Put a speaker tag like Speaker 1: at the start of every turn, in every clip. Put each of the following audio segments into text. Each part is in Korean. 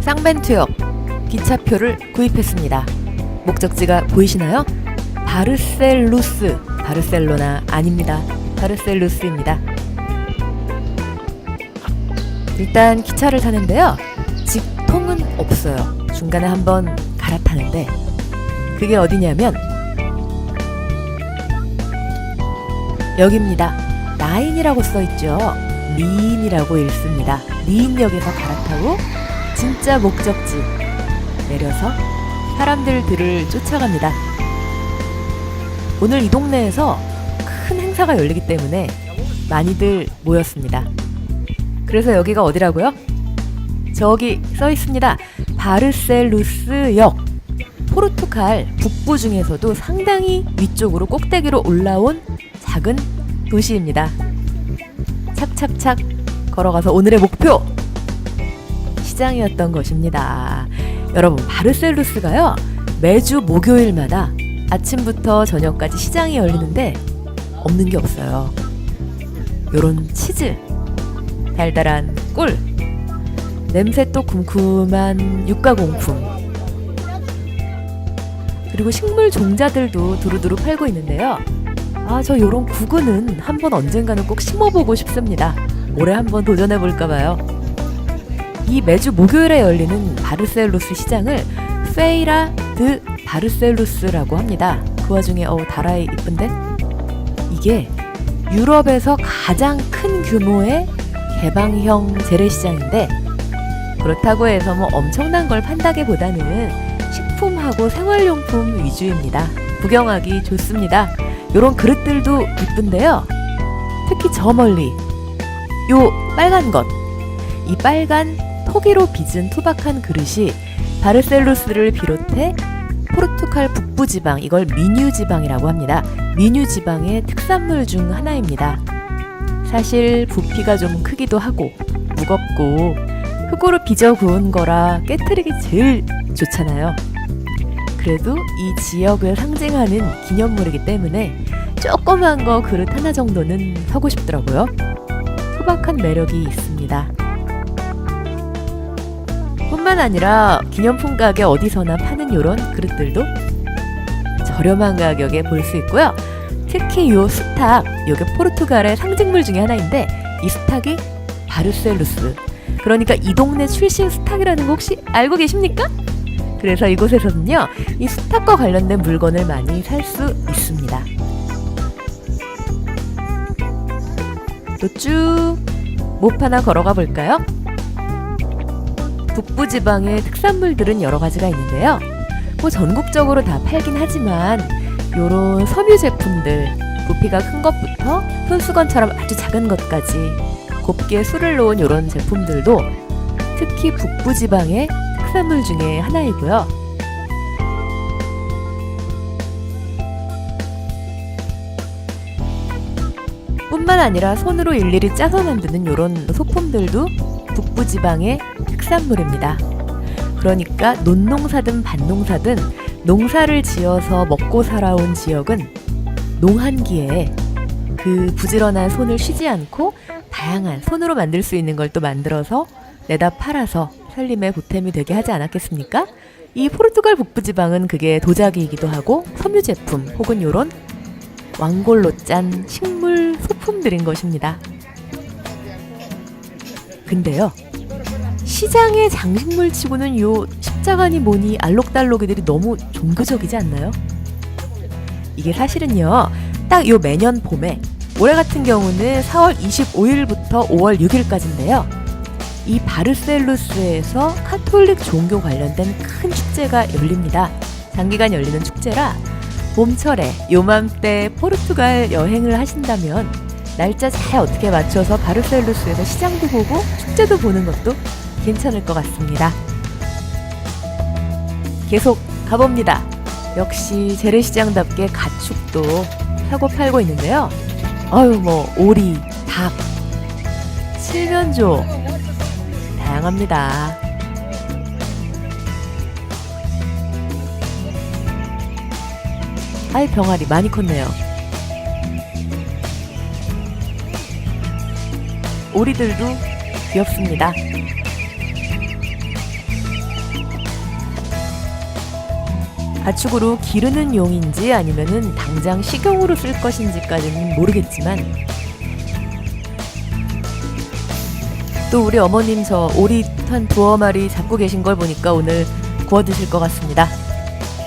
Speaker 1: 쌍벤투역 기차표를 구입했습니다. 목적지가 보이시나요? 바르셀루스, 바르셀로나 아닙니다. 바르셀루스입니다. 일단 기차를 타는데요. 직통은 없어요. 중간에 한번 갈아타는데 그게 어디냐면 여기입니다. 라인이라고 써있죠. 리인이라고 읽습니다. 리인역에서 갈아타고 진짜 목적지 내려서 사람들을 쫓아갑니다. 오늘 이 동네에서 큰 행사가 열리기 때문에 많이들 모였습니다. 그래서 여기가 어디라고요? 저기 써 있습니다. 바르셀루스역. 포르투갈 북부 중에서도 상당히 위쪽으로 꼭대기로 올라온 작은 도시입니다. 착착착 걸어가서 오늘의 목표! 시장이었던 것입니다. 여러분, 바르셀루스가요, 매주 목요일마다 아침부터 저녁까지 시장이 열리는데 없는 게 없어요. 요런 치즈, 달달한 꿀, 냄새 또 쿰쿰한 육가공품, 그리고 식물 종자들도 두루두루 팔고 있는데요. 저 요런 구근은 한번 언젠가는 꼭 심어보고 싶습니다. 올해 한번 도전해볼까봐요. 이 매주 목요일에 열리는 바르셀루스 시장을 페이라 드 바르셀루스라고 합니다. 그 와중에 다라이 이쁜데? 이게 유럽에서 가장 큰 규모의 개방형 재래시장인데 그렇다고 해서 뭐 엄청난 걸 판다기보다는 식품하고 생활용품 위주입니다. 구경하기 좋습니다. 요런 그릇들도 이쁜데요. 특히 저 멀리 요 빨간 것, 이 빨간 토기로 빚은 투박한 그릇이 바르셀루스를 비롯해 포르투갈 북부지방, 이걸 미뉴지방이라고 합니다. 미뉴지방의 특산물 중 하나입니다. 사실 부피가 좀 크기도 하고 무겁고 흙으로 빚어 구운 거라 깨트리기 제일 좋잖아요. 그래도 이 지역을 상징하는 기념물이기 때문에 조그만 거 그릇 하나 정도는 사고 싶더라고요. 소박한 매력이 있습니다. 뿐만 아니라 기념품 가게 어디서나 파는 요런 그릇들도 저렴한 가격에 볼 수 있고요. 특히 요 스탁, 요게 포르투갈의 상징물 중에 하나인데 이 스탁이 바르셀루스, 그러니까 이 동네 출신 스탁이라는 거 혹시 알고 계십니까? 그래서 이곳에서는요, 이 스탁과 관련된 물건을 많이 살 수 있습니다. 또 쭉 못 하나 걸어가 볼까요? 북부지방의 특산물들은 여러 가지가 있는데요. 뭐 전국적으로 다 팔긴 하지만 요런 섬유 제품들, 부피가 큰 것부터 손수건처럼 아주 작은 것까지 곱게 술을 놓은 요런 제품들도 특히 북부지방의 특산물 중에 하나이고요. 뿐만 아니라 손으로 일일이 짜서 만드는 요런 소품들도 북부지방의 특산물입니다. 그러니까 논농사든 밭농사든 농사를 지어서 먹고 살아온 지역은 농한기에 그 부지런한 손을 쉬지 않고 다양한 손으로 만들 수 있는 걸 또 만들어서 내다 팔아서 살림의 보탬이 되게 하지 않았겠습니까? 이 포르투갈 북부지방은 그게 도자기이기도 하고 섬유 제품 혹은 요런 왕골로 짠 식물 소품들인 것입니다. 근데요, 시장의 장식물 치고는 요 십자가니 뭐니 알록달록이들이 너무 종교적이지 않나요? 이게 사실은요, 딱 요 매년 봄에, 올해 같은 경우는 4월 25일부터 5월 6일까지인데요. 이 바르셀루스에서 카톨릭 종교 관련된 큰 축제가 열립니다. 장기간 열리는 축제라 봄철에 요맘때 포르투갈 여행을 하신다면 날짜 잘 어떻게 맞춰서 바르셀루스에서 시장도 보고 축제도 보는 것도 괜찮을 것 같습니다. 계속 가봅니다. 역시 재래시장답게 가축도 사고 팔고 있는데요. 오리, 닭, 칠면조 다양합니다. 병아리 많이 컸네요. 오리들도 귀엽습니다. 가축으로 기르는 용인지 아니면은 당장 식용으로 쓸 것인지까지는 모르겠지만 또 우리 어머님 저 오리 한 2마리 잡고 계신 걸 보니까 오늘 구워 드실 것 같습니다.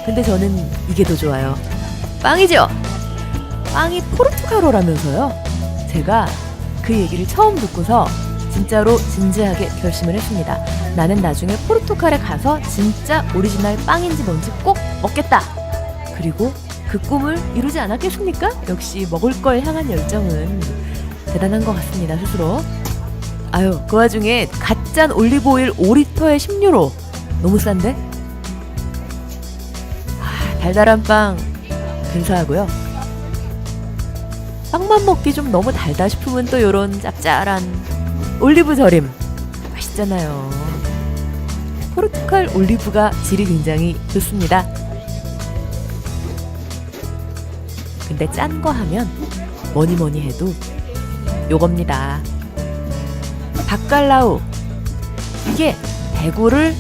Speaker 1: 근데 저는 이게 더 좋아요. 빵이죠? 빵이 포르투갈어라면서요? 제가 그 얘기를 처음 듣고서 진짜로 진지하게 결심을 했습니다. 나는 나중에 포르투갈에 가서 진짜 오리지널 빵인지 뭔지 꼭 먹겠다. 그리고 그 꿈을 이루지 않았겠습니까? 역시 먹을 걸 향한 열정은 대단한 것 같습니다, 스스로. 아유, 그 와중에 갓짠 올리브오일 5리터에 10유로. 너무 싼데? 달달한 빵 근사하고요. 빵만 먹기 좀 너무 달다 싶으면 또 요런 짭짤한 올리브 절임 맛있잖아요. 포르투갈 올리브가 질이 굉장히 좋습니다. 근데 짠 거 하면 뭐니 해도 요겁니다. 바칼라우. 이게 대구를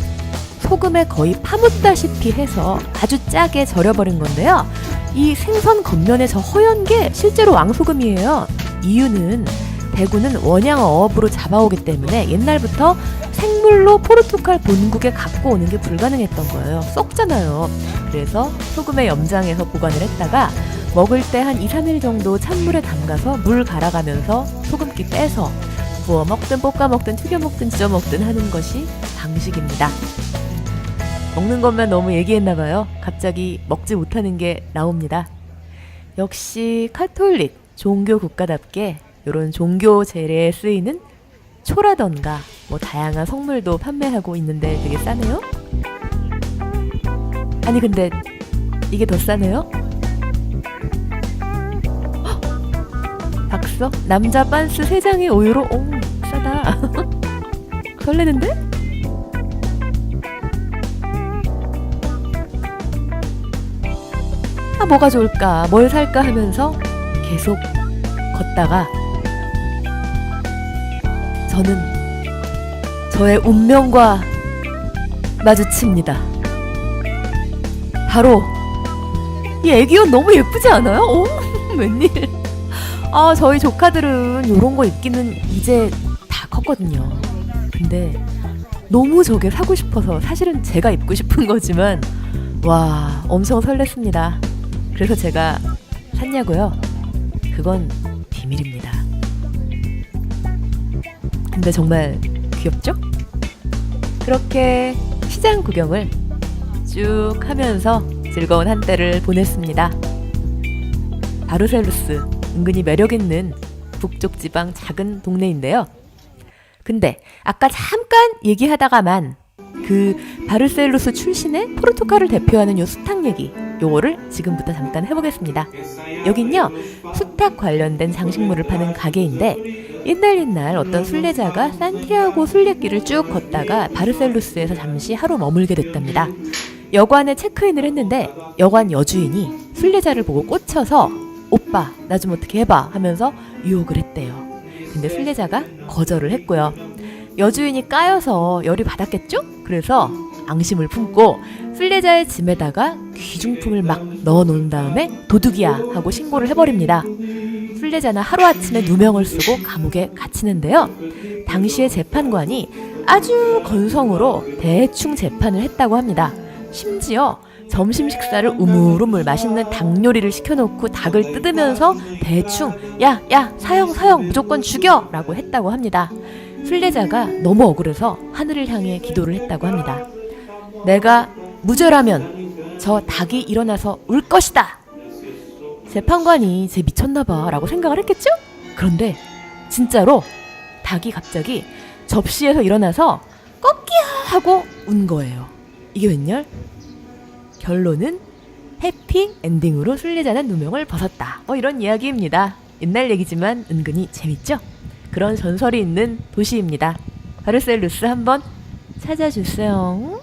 Speaker 1: 소금에 거의 파묻다시피 해서 아주 짜게 절여버린 건데요. 이 생선 겉면에 저 허연 게 실제로 왕소금이에요. 이유는 대구는 원양 어업으로 잡아오기 때문에 옛날부터 생물로 포르투갈 본국에 갖고 오는 게 불가능했던 거예요. 썩잖아요. 그래서 소금에 염장해서 보관을 했다가 먹을 때 한 2-3일 정도 찬물에 담가서 물 갈아가면서 소금기 빼서 구워 먹든 볶아 먹든 튀겨 먹든 지져 먹든 하는 것이 방식입니다. 먹는 것만 너무 얘기했나봐요. 갑자기 먹지 못하는 게 나옵니다. 역시 카톨릭 종교 국가답게 이런 종교 제례에 쓰이는 초라던가 뭐 다양한 성물도 판매하고 있는데 되게 싸네요. 아니 근데 이게 더 싸네요? 박석 남자 빤스 3장에 5유로. 오, 싸다. 설레는데? 뭐가 좋을까, 뭘 살까 하면서 계속 걷다가 저는 저의 운명과 마주칩니다. 바로 이 애기옷 너무 예쁘지 않아요? 오, 웬일. 저희 조카들은 요런 거 입기는 이제 다 컸거든요. 근데 너무 저게 사고 싶어서 사실은 제가 입고 싶은 거지만 와, 엄청 설렜습니다. 그래서 제가 샀냐고요? 그건 비밀입니다. 근데 정말 귀엽죠? 그렇게 시장 구경을 쭉 하면서 즐거운 한때를 보냈습니다. 바르셀루스, 은근히 매력있는 북쪽 지방 작은 동네인데요. 근데 아까 잠깐 얘기하다가만 그 바르셀루스 출신의 포르투갈을 대표하는 요 수탉 얘기, 요거를 지금부터 잠깐 해보겠습니다. 여긴요, 수탉 관련된 장식물을 파는 가게인데 옛날 어떤 순례자가 산티아고 순례길을 쭉 걷다가 바르셀루스에서 잠시 하루 머물게 됐답니다. 여관에 체크인을 했는데 여관 여주인이 순례자를 보고 꽂혀서 오빠 나 좀 어떻게 해봐 하면서 유혹을 했대요. 근데 순례자가 거절을 했고요. 여주인이 까여서 열이 받았겠죠? 그래서 앙심을 품고 순례자의 짐에다가 귀중품을 막 넣어놓은 다음에 도둑이야 하고 신고를 해버립니다. 순례자는 하루아침에 누명을 쓰고 감옥에 갇히는데요. 당시의 재판관이 아주 건성으로 대충 재판을 했다고 합니다. 심지어 점심 식사를 우물우물 맛있는 닭 요리를 시켜놓고 닭을 뜯으면서 대충 야 사형 무조건 죽여 라고 했다고 합니다. 순례자가 너무 억울해서 하늘을 향해 기도를 했다고 합니다. 내가 무죄라면 저 닭이 일어나서 울 것이다. 재판관이 쟤 미쳤나봐 라고 생각을 했겠죠? 그런데 진짜로 닭이 갑자기 접시에서 일어나서 꺾기야 하고 운 거예요. 이게 웬열? 결론은 해피 엔딩으로 순례자는 누명을 벗었다. 이런 이야기입니다. 옛날 얘기지만 은근히 재밌죠? 그런 전설이 있는 도시입니다. 바르셀루스 한번 찾아주세요.